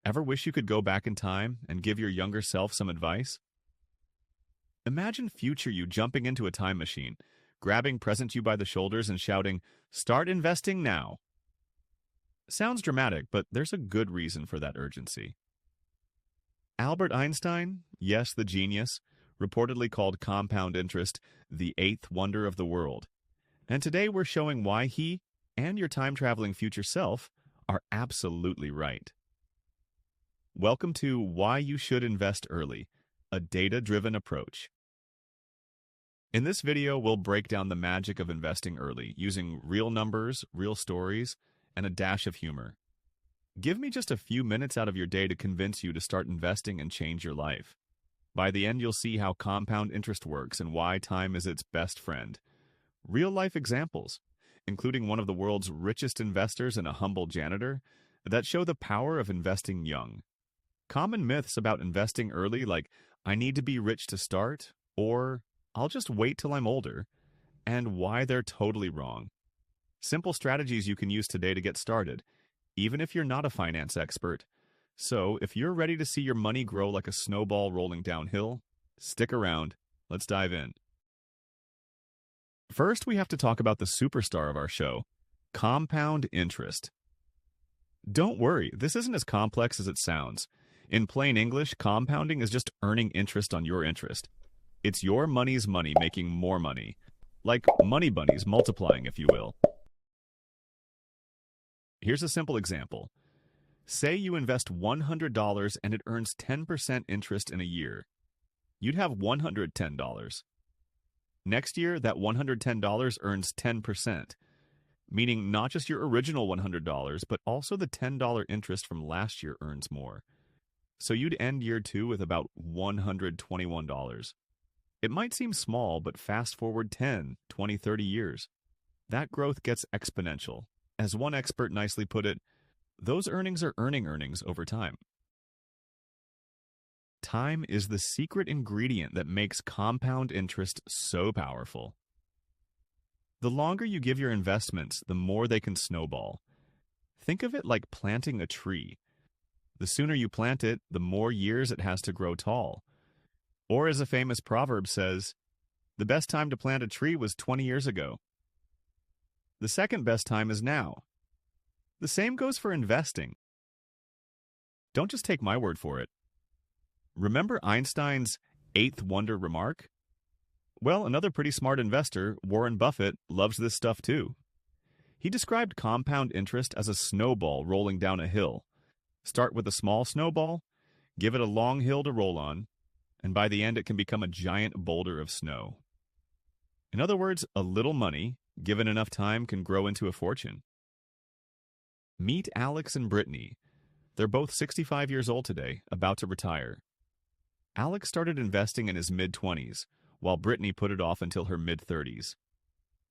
Ever wish you could go back in time and give your younger self some advice? Imagine future you jumping into a time machine, grabbing present you by the shoulders and shouting, "Start investing now." Sounds dramatic, but there's a good reason for that urgency. Albert Einstein, yes, the genius, reportedly called compound interest the eighth wonder of the world. And today we're showing why he and your time-traveling future self are absolutely right. Welcome to Why You Should Invest Early, a data-driven approach. In this video, we'll break down the magic of investing early using real numbers, real stories, and a dash of humor. Give me just a few minutes out of your day to convince you to start investing and change your life. By the end, you'll see how compound interest works and why time is its best friend. Real-life examples, including one of the world's richest investors and a humble janitor, that show the power of investing young. Common myths about investing early, like, "I need to be rich to start," or "I'll just wait till I'm older," and why they're totally wrong. Simple strategies you can use today to get started, even if you're not a finance expert. So, if you're ready to see your money grow like a snowball rolling downhill, stick around. Let's dive in. First, we have to talk about the superstar of our show, compound interest. Don't worry, this isn't as complex as it sounds. In plain English, compounding is just earning interest on your interest. It's your money's money making more money. Like money bunnies multiplying, if you will. Here's a simple example. Say you invest $100 and it earns 10% interest in a year. You'd have $110. Next year, that $110 earns 10%, meaning not just your original $100, but also the $10 interest from last year earns more. So you'd end year 2 with about $121. It might seem small, but fast forward 10, 20, 30 years. That growth gets exponential. As one expert nicely put it, those earnings are earning earnings over time. Time is the secret ingredient that makes compound interest so powerful. The longer you give your investments, the more they can snowball. Think of it like planting a tree. The sooner you plant it, the more years it has to grow tall. Or as a famous proverb says, the best time to plant a tree was 20 years ago. The second best time is now. The same goes for investing. Don't just take my word for it. Remember Einstein's eighth wonder remark? Well, another pretty smart investor, Warren Buffett, loves this stuff too. He described compound interest as a snowball rolling down a hill. Start with a small snowball, give it a long hill to roll on, and by the end it can become a giant boulder of snow. In other words, a little money, given enough time, can grow into a fortune. Meet Alex and Brittany. They're both 65 years old today, about to retire. Alex started investing in his mid-20s, while Brittany put it off until her mid-30s.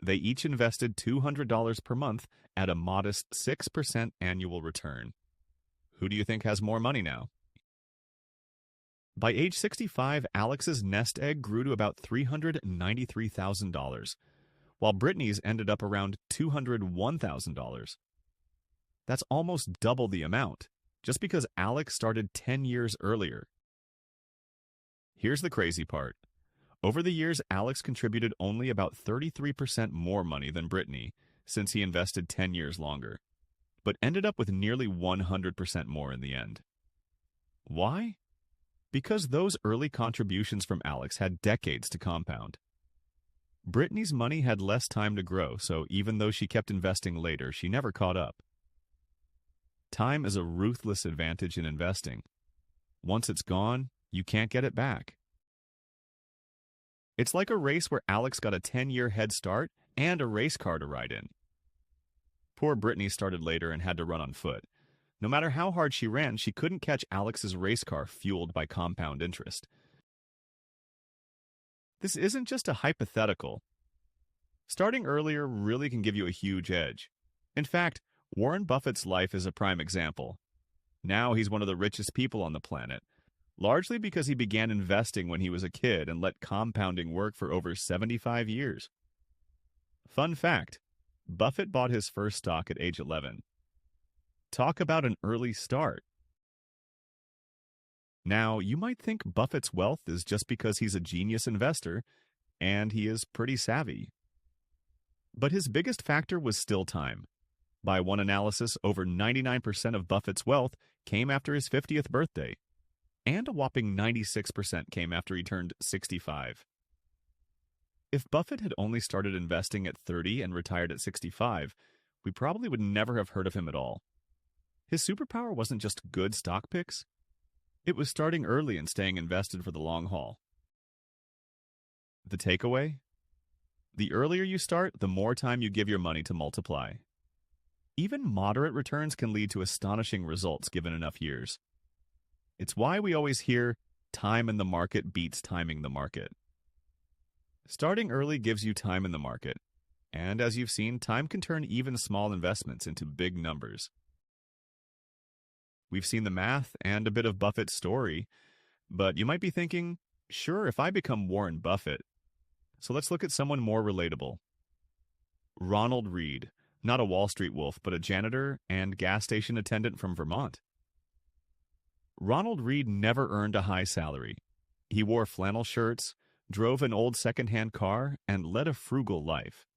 They each invested $200 per month at a modest 6% annual return. Who do you think has more money now? By age 65, Alex's nest egg grew to about $393,000, while Brittany's ended up around $201,000. That's almost double the amount, just because Alex started 10 years earlier. Here's the crazy part. Over the years, Alex contributed only about 33% more money than Brittany, since he invested 10 years longer, but ended up with nearly 100% more in the end. Why? Because those early contributions from Alex had decades to compound. Brittany's money had less time to grow, so even though she kept investing later, she never caught up. Time is a ruthless advantage in investing. Once it's gone, you can't get it back. It's like a race where Alex got a 10-year head start and a race car to ride in. Poor Brittany started later and had to run on foot. No matter how hard she ran, she couldn't catch Alex's race car fueled by compound interest. This isn't just a hypothetical. Starting earlier really can give you a huge edge. In fact, Warren Buffett's life is a prime example. Now he's one of the richest people on the planet, largely because he began investing when he was a kid and let compounding work for over 75 years. Fun fact, Buffett bought his first stock at age 11. Talk about an early start. Now, you might think Buffett's wealth is just because he's a genius investor and he is pretty savvy. But his biggest factor was still time. By one analysis, over 99% of Buffett's wealth came after his 50th birthday, and a whopping 96% came after he turned 65. If Buffett had only started investing at 30 and retired at 65, we probably would never have heard of him at all. His superpower wasn't just good stock picks, it was starting early and staying invested for the long haul. The takeaway? The earlier you start, the more time you give your money to multiply. Even moderate returns can lead to astonishing results given enough years. It's why we always hear, time in the market beats timing the market. Starting early gives you time in the market, and as you've seen, time can turn even small investments into big numbers. We've seen the math and a bit of Buffett's story, but you might be thinking, sure, if I become Warren Buffett. So let's look at someone more relatable. Ronald Read, not a Wall Street wolf, but a janitor and gas station attendant from Vermont. Ronald Read never earned a high salary. He wore flannel shirts, drove an old second-hand car, and led a frugal life.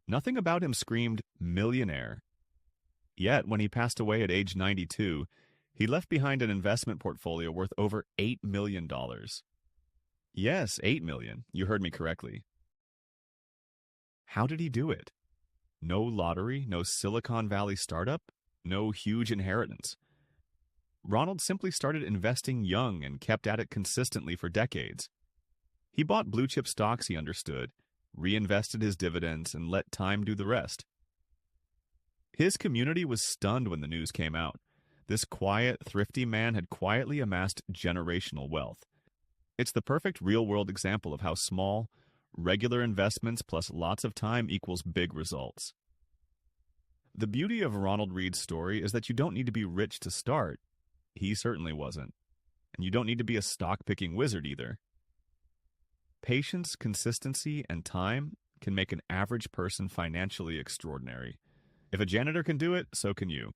Nothing about him screamed millionaire. Yet, when he passed away at age 92, he left behind an investment portfolio worth over $8 million. Yes, $8 million. You heard me correctly. How did he do it? No lottery, no Silicon Valley startup, no huge inheritance. Ronald simply started investing young and kept at it consistently for decades. He bought blue-chip stocks he understood, reinvested his dividends, and let time do the rest. His community was stunned when the news came out. This quiet, thrifty man had quietly amassed generational wealth. It's the perfect real-world example of how small, regular investments plus lots of time equals big results. The beauty of Ronald Read's story is that you don't need to be rich to start. He certainly wasn't. And you don't need to be a stock-picking wizard either. Patience, consistency, and time can make an average person financially extraordinary. If a janitor can do it, so can you.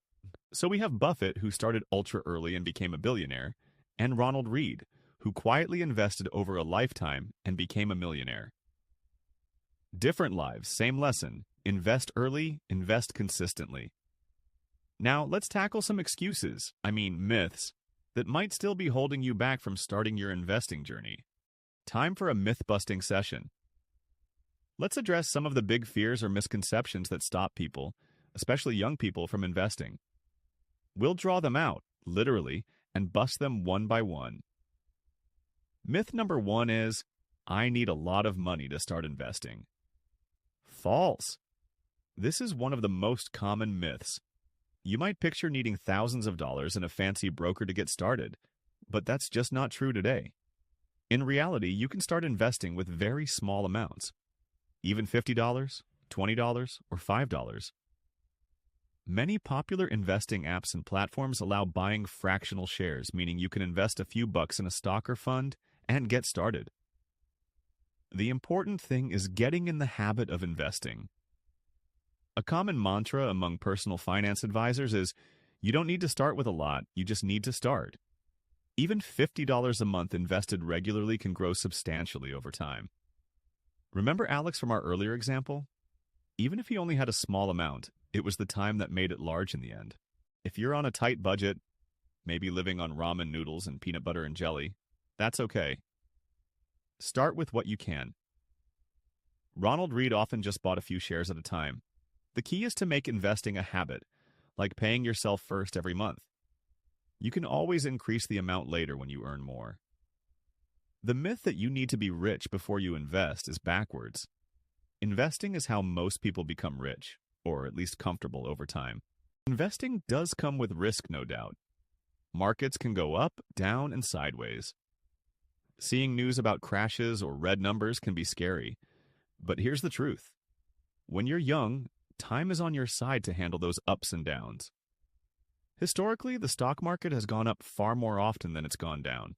So we have Buffett, who started ultra early and became a billionaire, and Ronald Read, who quietly invested over a lifetime and became a millionaire. Different lives, same lesson. Invest early, invest consistently. Now, let's tackle some excuses, myths, that might still be holding you back from starting your investing journey. Time for a myth-busting session. Let's address some of the big fears or misconceptions that stop people, especially young people, from investing. We'll draw them out, literally, and bust them one by one. Myth number 1 is, I need a lot of money to start investing. False. This is one of the most common myths. You might picture needing thousands of dollars and a fancy broker to get started, but that's just not true today. In reality, you can start investing with very small amounts, even $50, $20, or $5. Many popular investing apps and platforms allow buying fractional shares, meaning you can invest a few bucks in a stock or fund and get started. The important thing is getting in the habit of investing. A common mantra among personal finance advisors is, you don't need to start with a lot, you just need to start. Even $50 a month invested regularly can grow substantially over time. Remember Alex from our earlier example? Even if he only had a small amount, it was the time that made it large in the end. If you're on a tight budget, maybe living on ramen noodles and peanut butter and jelly, that's okay. Start with what you can. Ronald Read often just bought a few shares at a time. The key is to make investing a habit, like paying yourself first every month. You can always increase the amount later when you earn more. The myth that you need to be rich before you invest is backwards. Investing is how most people become rich, or at least comfortable over time. Investing does come with risk, no doubt. Markets can go up, down, and sideways. Seeing news about crashes or red numbers can be scary. But here's the truth. When you're young, time is on your side to handle those ups and downs. Historically, the stock market has gone up far more often than it's gone down.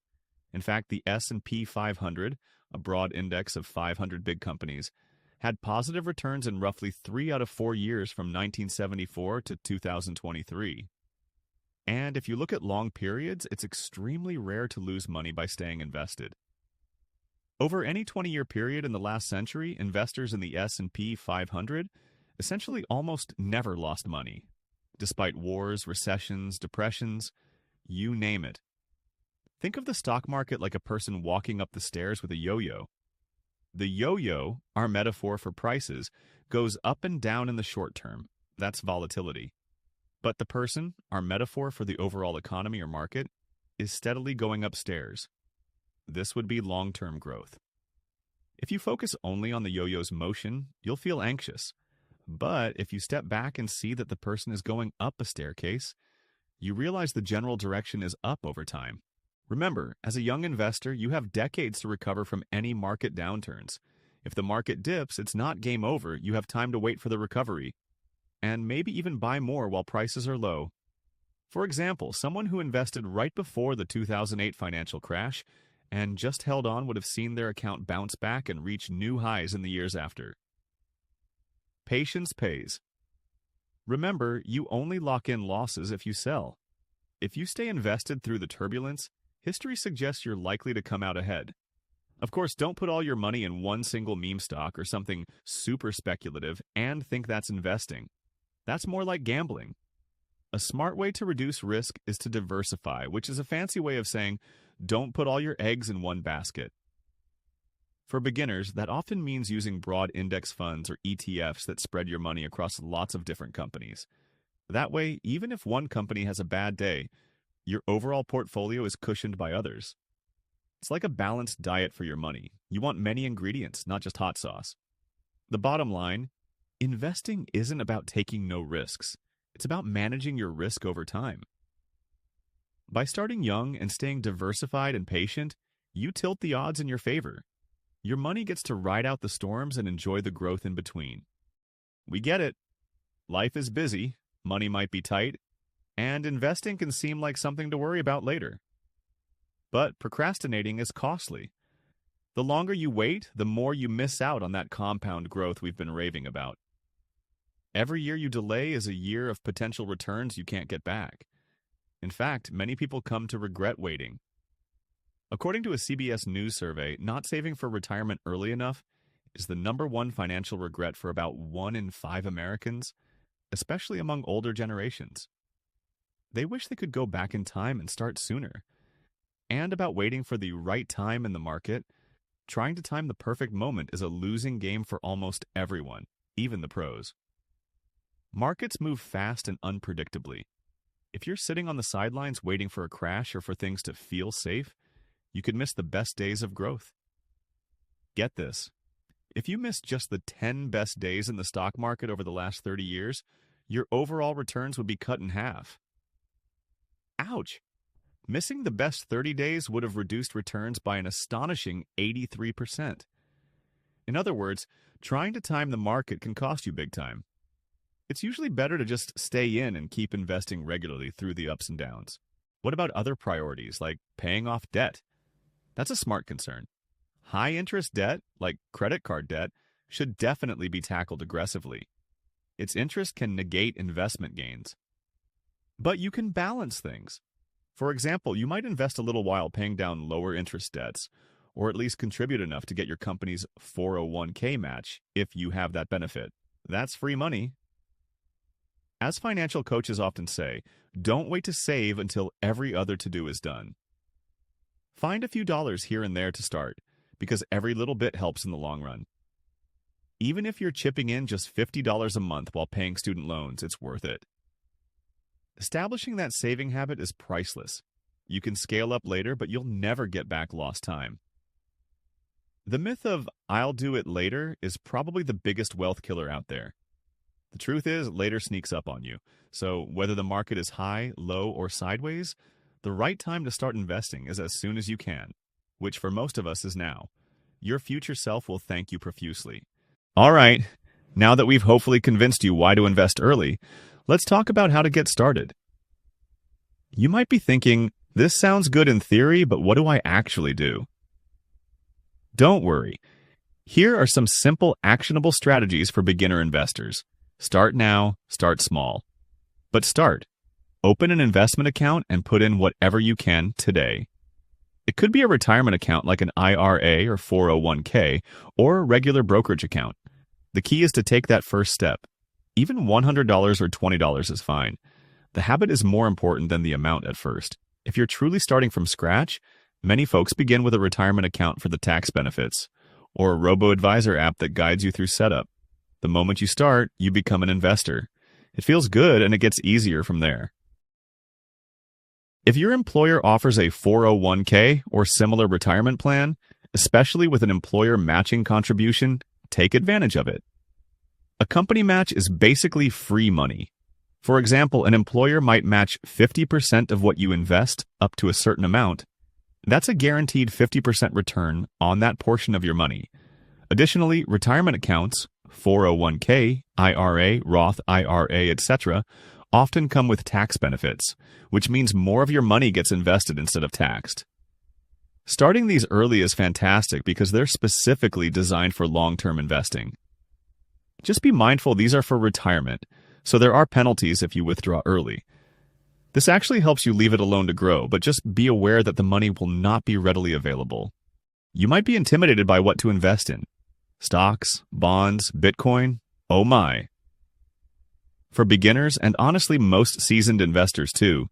In fact, the S&P 500, a broad index of 500 big companies, had positive returns in roughly 3 out of 4 years from 1974 to 2023. And if you look at long periods, it's extremely rare to lose money by staying invested. Over any 20-year period in the last century, investors in the S&P 500 essentially almost never lost money, despite wars, recessions, depressions, you name it. Think of the stock market like a person walking up the stairs with a yo-yo. The yo-yo, our metaphor for prices, goes up and down in the short term. That's volatility. But the person, our metaphor for the overall economy or market, is steadily going upstairs. This would be long-term growth. If you focus only on the yo-yo's motion, you'll feel anxious. But if you step back and see that the person is going up a staircase, you realize the general direction is up over time. Remember, as a young investor, you have decades to recover from any market downturns. If the market dips, it's not game over. You have time to wait for the recovery, and maybe even buy more while prices are low. For example, someone who invested right before the 2008 financial crash and just held on would have seen their account bounce back and reach new highs in the years after. Patience pays. Remember, you only lock in losses if you sell. If you stay invested through the turbulence, history suggests you're likely to come out ahead. Of course, don't put all your money in one single meme stock or something super speculative and think that's investing. That's more like gambling. A smart way to reduce risk is to diversify, which is a fancy way of saying don't put all your eggs in one basket. For beginners, that often means using broad index funds or ETFs that spread your money across lots of different companies. That way, even if one company has a bad day, your overall portfolio is cushioned by others. It's like a balanced diet for your money. You want many ingredients, not just hot sauce. The bottom line, investing isn't about taking no risks. It's about managing your risk over time. By starting young and staying diversified and patient, you tilt the odds in your favor. Your money gets to ride out the storms and enjoy the growth in between. We get it. Life is busy, money might be tight, and investing can seem like something to worry about later. But procrastinating is costly. The longer you wait, the more you miss out on that compound growth we've been raving about. Every year you delay is a year of potential returns you can't get back. In fact, many people come to regret waiting. According to a CBS News survey, not saving for retirement early enough is the #1 financial regret for about 1 in 5 Americans, especially among older generations. They wish they could go back in time and start sooner. And about waiting for the right time in the market, trying to time the perfect moment is a losing game for almost everyone, even the pros. Markets move fast and unpredictably. If you're sitting on the sidelines waiting for a crash or for things to feel safe, you could miss the best days of growth. Get this. If you missed just the 10 best days in the stock market over the last 30 years, your overall returns would be cut in half. Ouch! Missing the best 30 days would have reduced returns by an astonishing 83%. In other words, trying to time the market can cost you big time. It's usually better to just stay in and keep investing regularly through the ups and downs. What about other priorities, like paying off debt? That's a smart concern. High-interest debt, like credit card debt, should definitely be tackled aggressively. Its interest can negate investment gains. But you can balance things. For example, you might invest a little while paying down lower interest debts, or at least contribute enough to get your company's 401k match if you have that benefit. That's free money. As financial coaches often say, don't wait to save until every other to-do is done. Find a few dollars here and there to start, because every little bit helps in the long run. Even if you're chipping in just $50 a month while paying student loans, it's worth it. Establishing that saving habit is priceless. You can scale up later, but you'll never get back lost time. The myth of "I'll do it later" is probably the biggest wealth killer out there. The truth is, later sneaks up on you. So whether the market is high, low, or sideways, the right time to start investing is as soon as you can, which for most of us is now. Your future self will thank you profusely. All right, now that we've hopefully convinced you why to invest early, let's talk about how to get started. You might be thinking, this sounds good in theory, but what do I actually do? Don't worry. Here are some simple, actionable strategies for beginner investors. Start now, start small. But start. Open an investment account and put in whatever you can today. It could be a retirement account like an IRA or 401k, or a regular brokerage account. The key is to take that first step. Even $100 or $20 is fine. The habit is more important than the amount at first. If you're truly starting from scratch, many folks begin with a retirement account for the tax benefits, or a robo-advisor app that guides you through setup. The moment you start, you become an investor. It feels good and it gets easier from there. If your employer offers a 401k or similar retirement plan, especially with an employer matching contribution, take advantage of it. A company match is basically free money. For example, an employer might match 50% of what you invest up to a certain amount. That's a guaranteed 50% return on that portion of your money. Additionally, retirement accounts, 401k, IRA, Roth IRA, etc., often come with tax benefits, which means more of your money gets invested instead of taxed. Starting these early is fantastic because they're specifically designed for long-term investing. Just be mindful these are for retirement, so there are penalties if you withdraw early. This actually helps you leave it alone to grow, but just be aware that the money will not be readily available. You might be intimidated by what to invest in. Stocks, bonds, Bitcoin, oh my. For beginners, and honestly most seasoned investors too,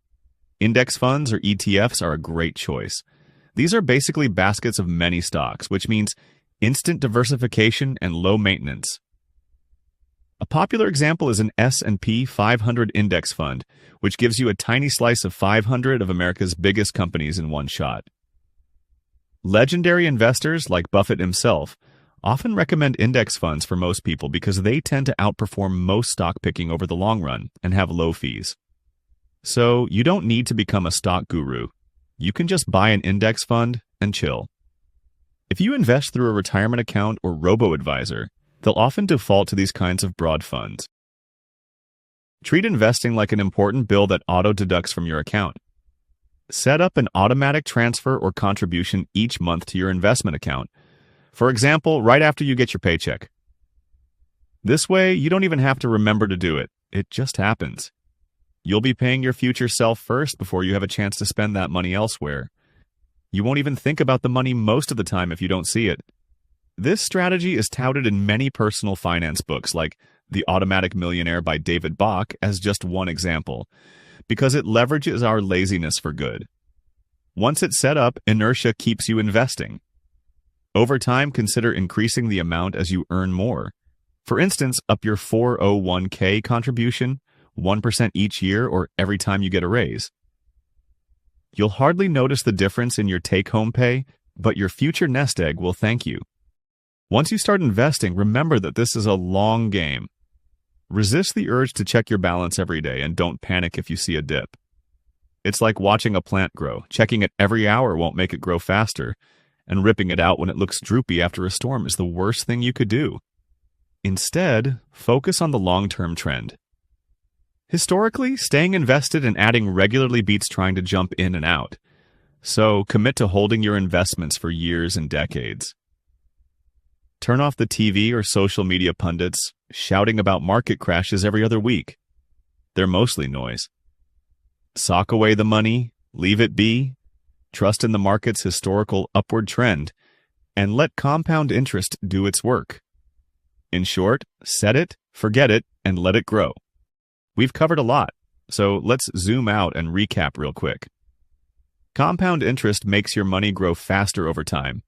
index funds or ETFs are a great choice. These are basically baskets of many stocks, which means instant diversification and low maintenance. A popular example is an S&P 500 index fund, which gives you a tiny slice of 500 of America's biggest companies in one shot. Legendary investors like Buffett himself often recommend index funds for most people because they tend to outperform most stock picking over the long run and have low fees. So you don't need to become a stock guru. You can just buy an index fund and chill. If you invest through a retirement account or robo-advisor, they'll often default to these kinds of broad funds. Treat investing like an important bill that auto-deducts from your account. Set up an automatic transfer or contribution each month to your investment account. For example, right after you get your paycheck. This way, you don't even have to remember to do it. It just happens. You'll be paying your future self first before you have a chance to spend that money elsewhere. You won't even think about the money most of the time if you don't see it. This strategy is touted in many personal finance books like The Automatic Millionaire by David Bach as just one example, because it leverages our laziness for good. Once it's set up, inertia keeps you investing. Over time, consider increasing the amount as you earn more. For instance, up your 401k contribution 1% each year or every time you get a raise. You'll hardly notice the difference in your take-home pay, but your future nest egg will thank you. Once you start investing, remember that this is a long game. Resist the urge to check your balance every day and don't panic if you see a dip. It's like watching a plant grow. Checking it every hour won't make it grow faster, and ripping it out when it looks droopy after a storm is the worst thing you could do. Instead, focus on the long-term trend. Historically, staying invested and adding regularly beats trying to jump in and out. So commit to holding your investments for years and decades. Turn off the TV or social media pundits shouting about market crashes every other week. They're mostly noise. Sock away the money, leave it be, trust in the market's historical upward trend, and let compound interest do its work. In short, set it, forget it, and let it grow. We've covered a lot, so let's zoom out and recap real quick. Compound interest makes your money grow faster over time,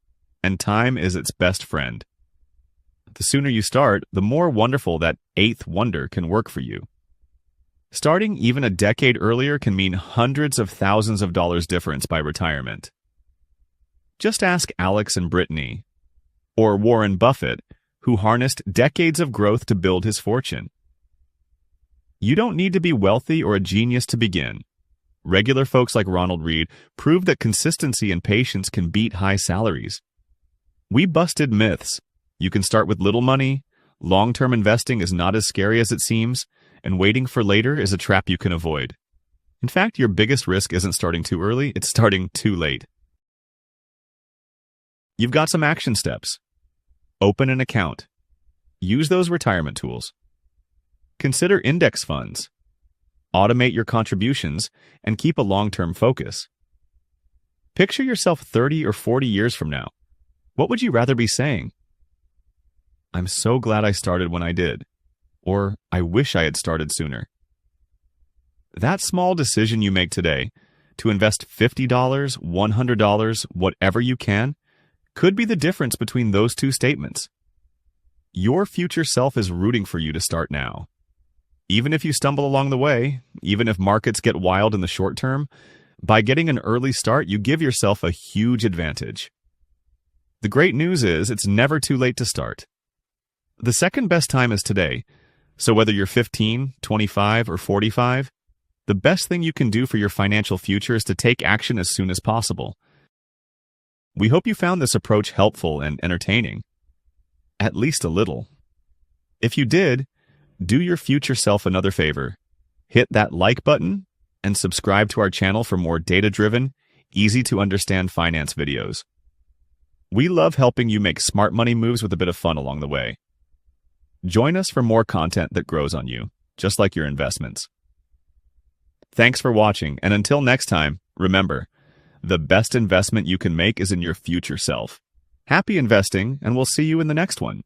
and time is its best friend. The sooner you start, the more wonderful that eighth wonder can work for you. Starting even a decade earlier can mean hundreds of thousands of dollars difference by retirement. Just ask Alex and Brittany, or Warren Buffett, who harnessed decades of growth to build his fortune. You don't need to be wealthy or a genius to begin. Regular folks like Ronald Reed proved that consistency and patience can beat high salaries. We busted myths. You can start with little money, long-term investing is not as scary as it seems, and waiting for later is a trap you can avoid. In fact, your biggest risk isn't starting too early, it's starting too late. You've got some action steps. Open an account. Use those retirement tools. Consider index funds. automate your contributions, and keep a long-term focus. Picture yourself 30 or 40 years from now. What would you rather be saying? I'm so glad I started when I did. Or, I wish I had started sooner. That small decision you make today, to invest $50, $100, whatever you can, could be the difference between those two statements. Your future self is rooting for you to start now. Even if you stumble along the way, even if markets get wild in the short term, by getting an early start, you give yourself a huge advantage. The great news is it's never too late to start. The second best time is today, so whether you're 15, 25, or 45, the best thing you can do for your financial future is to take action as soon as possible. We hope you found this approach helpful and entertaining. At least a little. If you did, do your future self another favor. Hit that like button and subscribe to our channel for more data-driven, easy-to-understand finance videos. We love helping you make smart money moves with a bit of fun along the way. Join us for more content that grows on you, just like your investments. Thanks for watching, and until next time, remember, the best investment you can make is in your future self. Happy investing, and we'll see you in the next one.